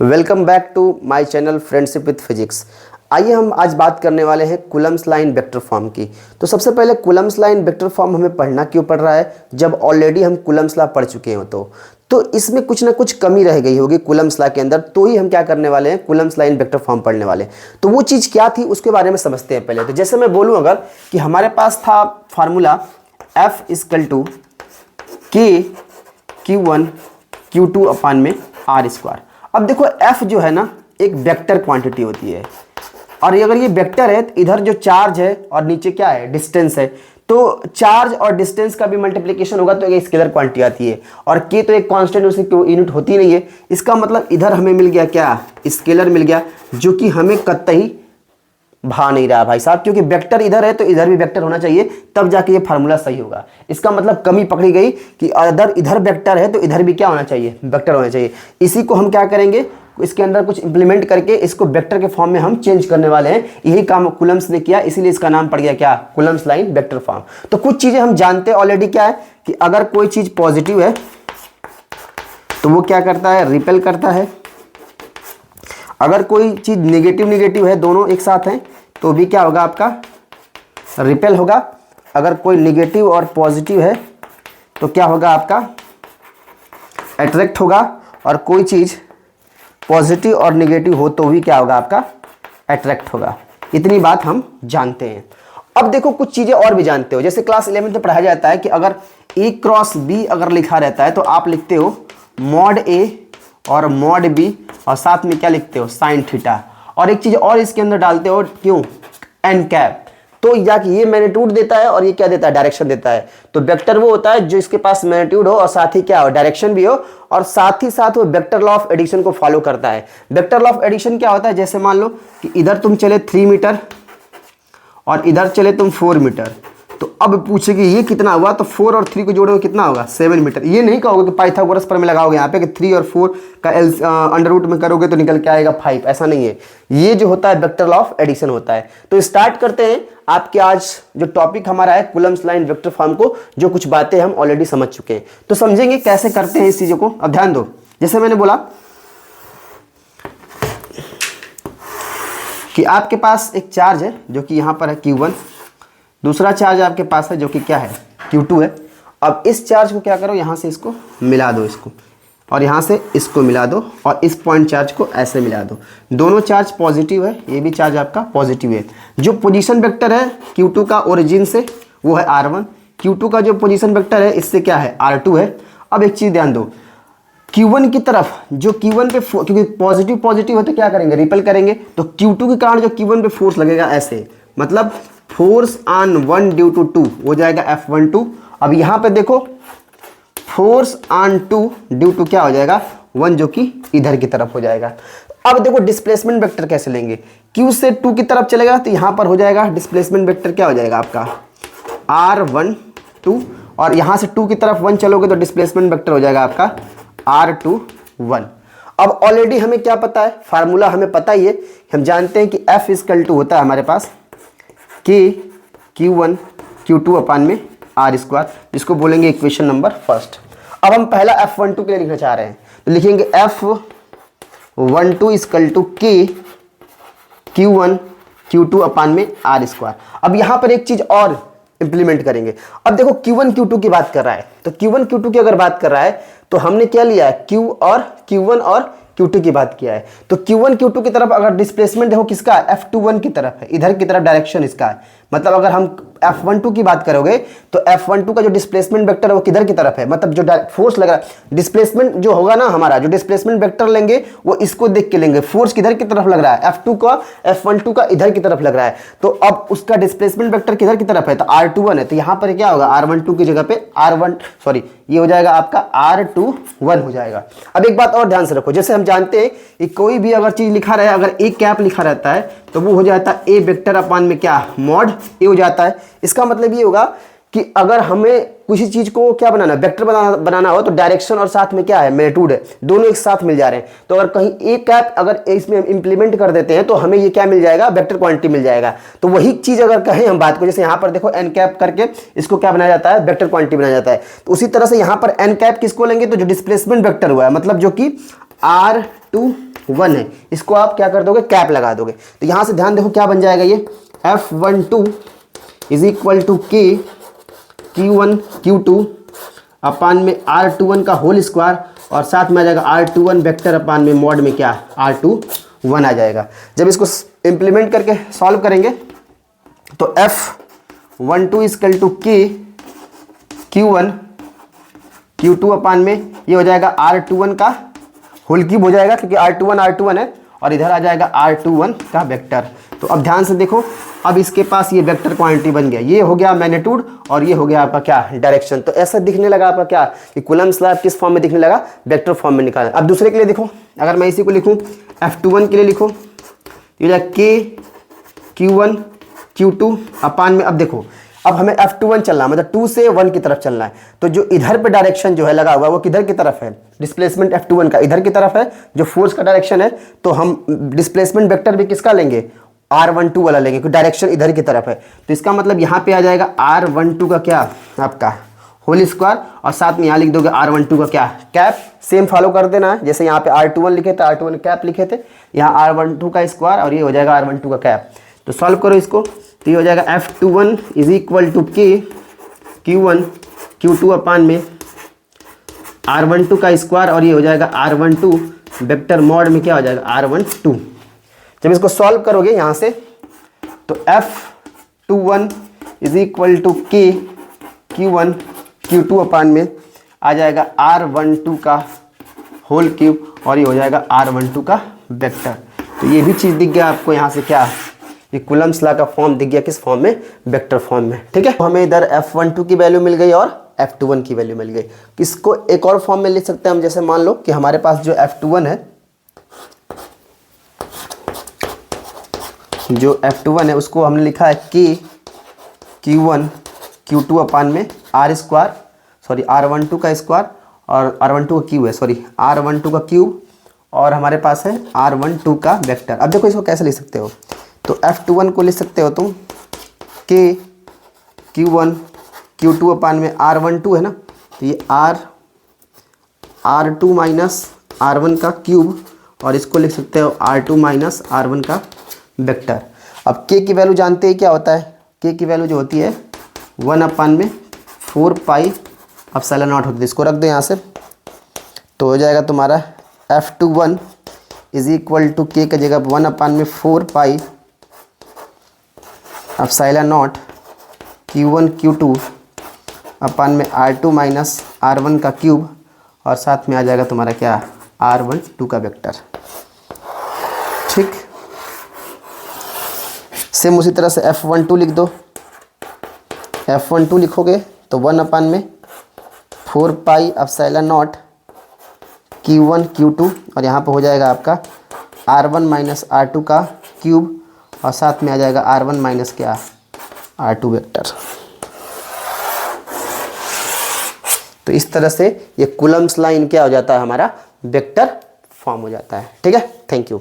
Welcome back to my channel friendship with physics. आइए हम आज बात करने वाले हैं कूलम्ब्स लाइन वेक्टर फॉर्म की। तो सबसे पहले कूलम्ब्स लाइन वेक्टर फॉर्म हमें पढ़ना क्यों पड़ रहा है, जब ऑलरेडी हम कूलम्ब्स लॉ पढ़ चुके हो तो इसमें कुछ ना कुछ कमी रह गई होगी कूलम्ब्स लॉ के अंदर, तो ही हम क्या करने वाले हैं, कूलम्ब्स लाइन वेक्टर फॉर्म पढ़ने वाले हैं। तो वो चीज़ क्या थी उसके बारे में समझते हैं पहले। तो जैसे मैं बोलूँ अगर कि हमारे पास था फार्मूला F इक्वल टू के Q1 Q2 अपान में R स्क्वायर। अब देखो F जो है ना एक वेक्टर क्वांटिटी होती है, और अगर ये वेक्टर है तो इधर जो चार्ज है और नीचे क्या है, डिस्टेंस है, तो चार्ज और डिस्टेंस का भी मल्टीप्लिकेशन होगा तो एक स्केलर क्वांटिटी आती है, और k तो एक कांस्टेंट, उसकी यूनिट होती नहीं है। इसका मतलब इधर हमें मिल गया क्या, स्केलर मिल गया, जो कि हमें कतई भा नहीं रहा भाई साहब, क्योंकि वेक्टर इधर है तो इधर भी वेक्टर होना चाहिए, तब जाके ये फार्मूला सही होगा। इसका मतलब कमी पकड़ी गई कि अगर इधर वेक्टर है तो इधर भी क्या होना चाहिए, वेक्टर होना चाहिए। इसी को हम क्या करेंगे, इसके अंदर कुछ इंप्लीमेंट करके इसको वेक्टर के फॉर्म में हम चेंज करने वाले हैं। यही काम कूलम्ब्स ने किया, इसीलिए इसका नाम पड़ गया क्या, कूलम्ब्स लाइन वेक्टर फॉर्म। तो कुछ चीजें हम जानते हैं ऑलरेडी, क्या है कि अगर कोई चीज पॉजिटिव है तो वो क्या करता है, रिपेल करता है। अगर कोई चीज निगेटिव है, दोनों एक साथ हैं, तो भी क्या होगा, आपका रिपेल होगा। अगर कोई निगेटिव और पॉजिटिव है तो क्या होगा, आपका अट्रैक्ट होगा। और कोई चीज पॉजिटिव और निगेटिव हो तो भी क्या होगा, आपका अट्रैक्ट होगा। इतनी बात हम जानते हैं। अब देखो कुछ चीजें और भी जानते हो, जैसे क्लास 11 में पढ़ाया जाता है कि अगर A क्रॉस B अगर लिखा रहता है तो आप लिखते हो मॉड A और मॉड B, और साथ में क्या लिखते हो, साइन थीटा। और एक चीज और इसके अंदर डालते हो, क्यों, एन कैप। तो या कि ये मैग्नीट्यूड देता है और ये क्या देता है, डायरेक्शन देता है। तो वेक्टर वो होता है जो इसके पास मैग्नीट्यूड हो और साथ ही क्या हो, डायरेक्शन भी हो, और साथ ही साथ वो वेक्टर लॉ ऑफ एडिशन को फॉलो करता है। वेक्टर लॉ ऑफ एडिशन क्या होता है, जैसे मान लो कि इधर तुम चले 3 मीटर और इधर चले तुम 4 मीटर, तो अब पूछेगी ये कितना हुआ, तो 4 और 3 को जोड़ोगे कितना होगा, 7 मीटर। ये नहीं कहोगे कि पाइथागोरस पर में लगाओगे यहाँ पे कि 3 और 4 का अंडर रूट में करोगे तो निकल के आएगा 5, ऐसा नहीं है। ये जो होता है वेक्टर लॉ ऑफ एडिशन होता है। तो स्टार्ट करते हैं आपके आज जो टॉपिक हमारा है कूलम्ब्स लाइन वेक्टर फॉर्म को, जो कुछ बातें हम ऑलरेडी समझ चुके हैं। तो समझेंगे कैसे करते हैं इस चीजों को। अब ध्यान दो, जैसे मैंने बोला कि आपके पास एक चार्ज है जो कि यहाँ पर है Q1, दूसरा चार्ज आपके पास है जो कि क्या है, Q2 है। अब इस चार्ज को क्या करो, यहाँ से इसको मिला दो, इसको और यहाँ से इसको मिला दो, और इस पॉइंट चार्ज को ऐसे मिला दो। दोनों चार्ज पॉजिटिव है, ये भी चार्ज आपका पॉजिटिव है। जो पोजीशन वेक्टर है Q2 का ओरिजिन से वो है R1, Q2 का जो पोजीशन वेक्टर है इससे क्या है, R2 है। अब एक चीज़ ध्यान दो, Q1 की तरफ जो Q1 पे, क्योंकि पॉजिटिव है तो क्या करेंगे, रिपेल करेंगे, तो Q2 के कारण जो Q1 पे फोर्स लगेगा ऐसे, मतलब फोर्स ऑन 1 ड्यू टू 2 हो जाएगा F12। अब यहाँ पे देखो फोर्स ऑन 2 ड्यू टू क्या हो जाएगा, 1, जो कि इधर की तरफ हो जाएगा। अब देखो डिस्प्लेसमेंट वेक्टर कैसे लेंगे, Q से 2 की तरफ चलेगा तो यहाँ पर हो जाएगा डिस्प्लेसमेंट वेक्टर क्या हो जाएगा आपका R12, और यहाँ से 2 की तरफ 1 चलोगे तो डिस्प्लेसमेंट वेक्टर हो जाएगा आपका R21। अब ऑलरेडी हमें क्या पता है, फार्मूला हमें पता ही है, हम जानते हैं कि F इक्वल टू होता है हमारे पास के Q1 Q2 अपान में R स्क्वायर, जिसको बोलेंगे इक्वेशन नंबर फर्स्ट। अब हम पहला F12 के लिए लिखना चाह रहे हैं, तो लिखेंगे F12 इक्वल टू के Q1 Q2 अपान में R स्क्वायर। अब यहाँ पर एक चीज और इंप्लीमेंट करेंगे। अब देखो Q1 Q2 की बात कर रहा है, तो Q1 Q2 की अगर बात कर रहा है तो हमने क्या लिया है, Q1 और Q2 की बात किया है। तो Q1 Q2 की तरफ अगर डिस्प्लेसमेंट देखो किसका है, F21 की तरफ है, इधर की तरफ डायरेक्शन इसका है। मतलब अगर हम F12 की बात करोगे तो F12 का जो डिस्प्लेसमेंट वेक्टर है वो किधर की तरफ है, मतलब जो फोर्स लग रहा है, डिस्प्लेसमेंट जो होगा ना हमारा, जो डिस्प्लेसमेंट वेक्टर लेंगे वो इसको देख के लेंगे, फोर्स किधर की तरफ लग रहा है, F2 का F12 का इधर की तरफ लग रहा है, तो अब उसका डिस्प्लेसमेंट वेक्टर किधर की तरफ है, तो R21 है। तो यहाँ पर क्या होगा, R12 की जगह पे ये हो जाएगा आपका R21 हो जाएगा। अब एक बात और ध्यान से रखो, जैसे हम जानते हैं कि कोई भी अगर चीज लिखा रहे, अगर A कैप लिखा रहता है तो वो हो जाता है A वेक्टर अपान में क्या, मॉड A हो जाता है। इसका मतलब ये होगा कि अगर हमें किसी चीज को क्या बनाना, वेक्टर बनाना हो, तो डायरेक्शन और साथ में क्या है, मैग्नीट्यूड है, दोनों एक साथ मिल जा रहे हैं। तो अगर कहीं एक कैप अगर इसमें इंप्लीमेंट कर देते हैं तो हमें ये क्या मिल जाएगा, वेक्टर क्वांटिटी मिल जाएगा। तो वही चीज अगर कहें हम बात को, जैसे यहाँ पर देखो एन कैप करके इसको क्या बनाया जाता है, वेक्टर क्वांटिटी बनाया जाता है। तो उसी तरह से यहाँ पर एन कैप किसको लेंगे, तो जो डिस्प्लेसमेंट वेक्टर हुआ है, मतलब जो कि R2 1 है, इसको आप क्या कर दोगे, कैप लगा दोगे। तो यहाँ से ध्यान देखो क्या बन जाएगा, ये F12 इज इक्वल टू के Q1 Q2 अपान में R21 का होल स्क्वायर और साथ में आ जाएगा R21 वेक्टर अपान में मॉड में क्या R21 आ जाएगा। जब इसको इम्प्लीमेंट करके सॉल्व करेंगे तो F12 इजकल टू के Q1 Q2 अपान में ये हो जाएगा R21 का होल क्यूब हो जाएगा, क्योंकि R21 है और इधर आ जाएगा R21 का वेक्टर। तो अब ध्यान से देखो, अब इसके पास ये वेक्टर क्वांटिटी बन गया, ये हो गया मैग्नीट्यूड और ये हो गया आपका क्या डायरेक्शन। तो ऐसा दिखने लगा आपका क्या कि कूलम्ब्स लॉ किस फॉर्म में दिखने लगा, वेक्टर फॉर्म में निकाला। अब दूसरे के लिए देखो, अगर मैं इसी को लिखूं F21 के लिए लिखो, ये हो जाएगा के Q1 Q2 अपान में, अब देखो अब हमें F21 चलना है, मतलब 2 से 1 की तरफ चलना है। तो जो इधर पे डायरेक्शन जो है लगा हुआ है वो किधर की तरफ है, डिस्प्लेसमेंट F21 का इधर की तरफ है, जो फोर्स का डायरेक्शन है। तो हम डिस्प्लेसमेंट वेक्टर भी किसका लेंगे, R12 वाला लेंगे, क्योंकि डायरेक्शन इधर की तरफ है। तो इसका मतलब यहाँ पे आ जाएगा R12 का क्या आपका होल स्क्वायर और साथ में यहाँ लिख दोगे R12 का क्या कैप। सेम फॉलो कर देना है, जैसे यहाँ पे R21 लिखे थे, R21 कैप लिखे थे, यहाँ R12 का स्क्वायर और ये हो जाएगा R12 का कैप। तो सॉल्व करो इसको, तो ये हो जाएगा F21 इज इक्वल टू के Q1 Q2 अपान में R12 का स्क्वायर और ये हो जाएगा R12 वेक्टर मॉड में क्या हो जाएगा R12। जब इसको सॉल्व करोगे यहाँ से तो F21 इज इक्वल टू के Q1 Q2 अपान में आ जाएगा R12 का होल क्यूब और ये हो जाएगा R12 का वेक्टर। तो ये भी चीज़ दिख गया आपको यहाँ से, क्या ये कूलम्ब्स लॉ का फॉर्म दिख गया, किस फॉर्म में, वेक्टर फॉर्म में। ठीक है, तो हमें इधर F12 की वैल्यू मिल गई और F21 की वैल्यू मिल गई। इसको एक और फॉर्म में लिख सकते हैं हम, जैसे मान लो कि हमारे पास जो F21 है, जो F21 है उसको हमने लिखा है के Q1 Q2 अपान में R स्क्वायर, सॉरी R12 का स्क्वायर और R12 का क्यूब है, सॉरी R12 का क्यूब और हमारे पास है R12 का वेक्टर। अब देखो इसको कैसे लिख सकते हो, तो F21 को लिख सकते हो तुम के Q1 Q2 अपान में R12 है ना, तो ये R2 माइनस R1 का क्यूब और इसको लिख सकते हो R2 माइनस R1 का वेक्टर। अब के की वैल्यू जानते हैं क्या होता है, के की वैल्यू जो होती है 1 अपान में 4 पाई एप्सिलॉन नॉट होती है। इसको रख दो यहाँ से, तो हो जाएगा तुम्हारा F21 इज इक्वल टू के का जगह 1 अपान में 4 pi epsilon not Q1 Q2 अपान में R2 माइनस R1 का क्यूब और साथ में आ जाएगा तुम्हारा क्या R12 का वेक्टर। ठीक, सेम उसी तरह से F12 लिख दो, F12 लिखोगे तो 1 अपान में 4 pi epsilon not Q1 Q2 और यहाँ पे हो जाएगा आपका R1 माइनस R2 का क्यूब और साथ में आ जाएगा R1 माइनस क्या R2 वेक्टर। तो इस तरह से ये कूलम्ब्स लाइन क्या हो जाता है, हमारा वेक्टर फॉर्म हो जाता है। ठीक है, थैंक यू।